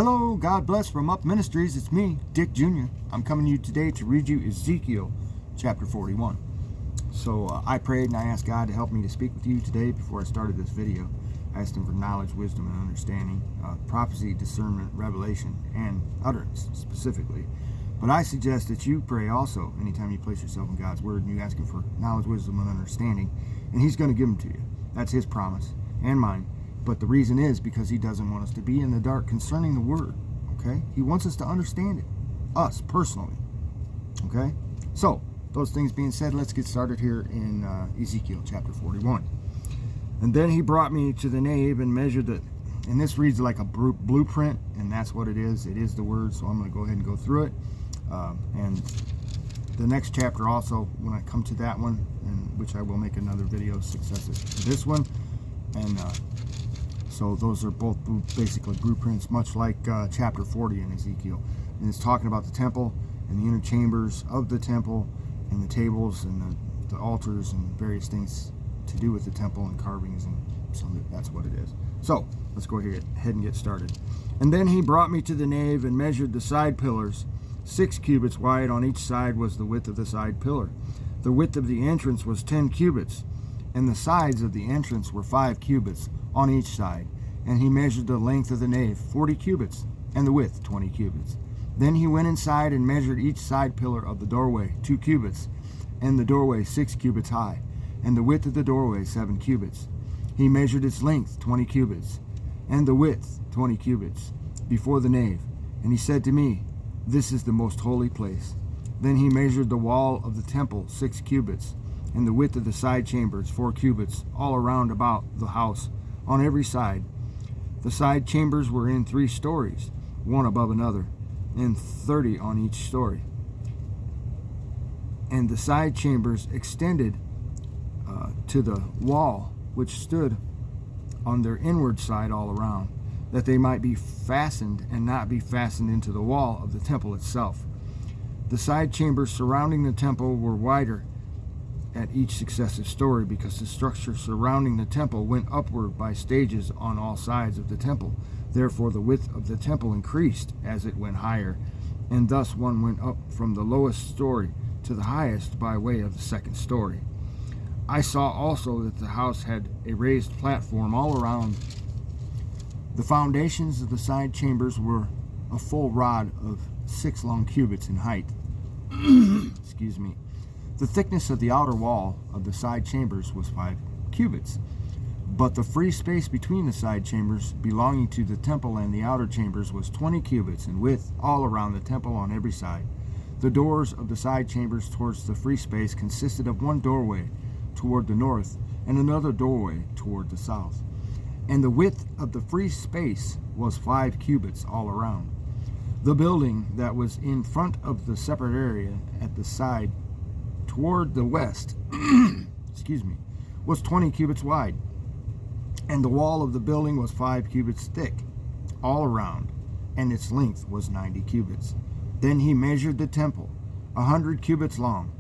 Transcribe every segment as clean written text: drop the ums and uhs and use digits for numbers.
Hello, God bless from Up Ministries. It's me, Dick Jr. I'm coming to you today to read you Ezekiel chapter 41. So I prayed and I asked God to help me to speak with you today before I started this video. I asked Him for knowledge, wisdom, and understanding, prophecy, discernment, revelation, and utterance specifically. But I suggest that you pray also anytime you place yourself in God's Word and you ask Him for knowledge, wisdom, and understanding, and He's going to give them to you. That's His promise and mine. But the reason is because He doesn't want us to be in the dark concerning the Word, okay? He wants us to understand it, us personally, okay? So, those things being said, let's get started here in Ezekiel chapter 41. And then he brought me to the nave and measured it, and this reads like a blueprint, and that's what it is. It is the Word, so I'm going to go ahead and go through it. And the next chapter also, when I come to that one, and which I will make another video successive to this one, and so those are both basically blueprints, much like chapter 40 in Ezekiel. And it's talking about the temple and the inner chambers of the temple and the tables and the altars and various things to do with the temple and carvings, and so that's what it is. So let's go ahead and get started. And then he brought me to the nave and measured the side pillars. 6 cubits wide on each side was the width of the side pillar. The width of the entrance was 10 cubits, and the sides of the entrance were 5 cubits on each side. And he measured the length of the nave, 40 cubits, and the width, 20 cubits. Then he went inside and measured each side pillar of the doorway, 2 cubits, and the doorway 6 cubits high, and the width of the doorway 7 cubits. He measured its length, 20 cubits, and the width, 20 cubits, before the nave. And he said to me, "This is the most holy place." Then he measured the wall of the temple, 6 cubits, and the width of the side chambers, 4 cubits, all around about the house, on every side. The side chambers were in 3 stories, one above another, and 30 on each story. And the side chambers extended to the wall, which stood on their inward side all around, that they might be fastened and not be fastened into the wall of the temple itself. The side chambers surrounding the temple were wider at each successive story, because the structure surrounding the temple went upward by stages on all sides of the temple. Therefore the width of the temple increased as it went higher, and thus one went up from the lowest story to the highest by way of the second story. I saw also that the house had a raised platform all around. The foundations of the side chambers were a full rod of 6 long cubits in height. Excuse me. The thickness of the outer wall of the side chambers was 5 cubits, but the free space between the side chambers belonging to the temple and the outer chambers was 20 cubits in width all around the temple on every side. The doors of the side chambers towards the free space consisted of one doorway toward the north and another doorway toward the south. And the width of the free space was 5 cubits all around. The building that was in front of the separate area at the side toward the west excuse me, was 20 cubits wide, and the wall of the building was 5 cubits thick all around, and its length was 90 cubits. Then he measured the temple, 100 cubits long.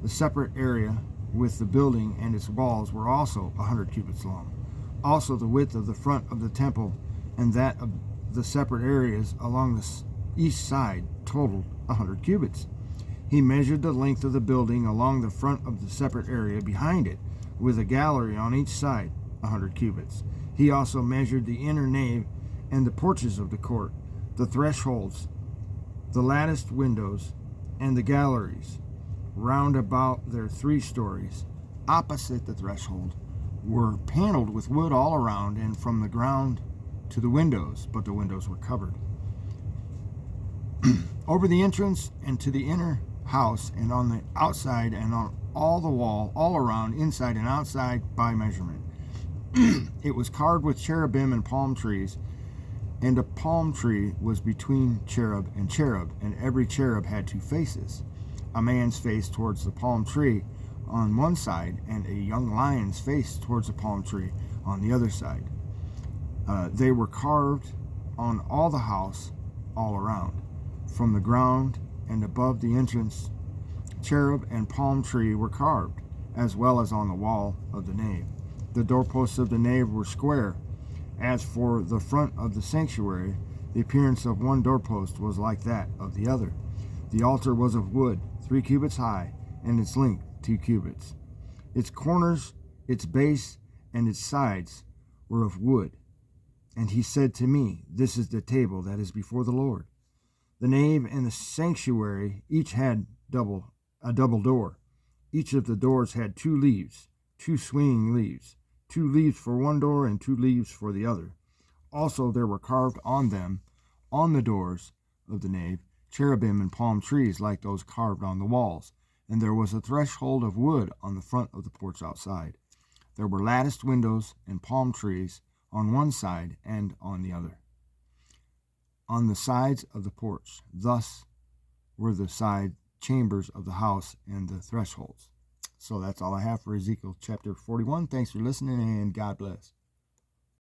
The separate area with the building and its walls were also 100 cubits long. Also the width of the front of the temple and that of the separate areas along the east side totaled 100 cubits. He measured the length of the building along the front of the separate area behind it, with a gallery on each side, 100 cubits. He also measured the inner nave and the porches of the court, the thresholds, the latticed windows, and the galleries, round about their 3 stories. Opposite the threshold were paneled with wood all around and from the ground to the windows, but the windows were covered. Over the entrance and to the inner house, and on the outside and on all the wall, all around, inside and outside, by measurement. It was carved with cherubim and palm trees, and a palm tree was between cherub, and every cherub had 2 faces, a man's face towards the palm tree on one side, and a young lion's face towards the palm tree on the other side. They were carved on all the house all around, from the ground and above the entrance. Cherub and palm tree were carved, as well as on the wall of the nave. The doorposts of the nave were square. As for the front of the sanctuary, The appearance of one doorpost was like that of the other. The altar was of wood, 3 cubits high, and its length 2 cubits. Its corners, its base, and its sides were of wood. And he said to me, This is the table that is before the Lord. The nave and the sanctuary each had a double door. Each of the doors had 2 leaves, 2 swinging leaves, 2 leaves for one door and 2 leaves for the other. Also there were carved on them, on the doors of the nave, cherubim and palm trees like those carved on the walls. And there was a threshold of wood on the front of the porch outside. There were latticed windows and palm trees on one side and on the other, on the sides of the porch. Thus were the side chambers of the house and the thresholds. So that's all I have for Ezekiel chapter 41. Thanks for listening, and God bless.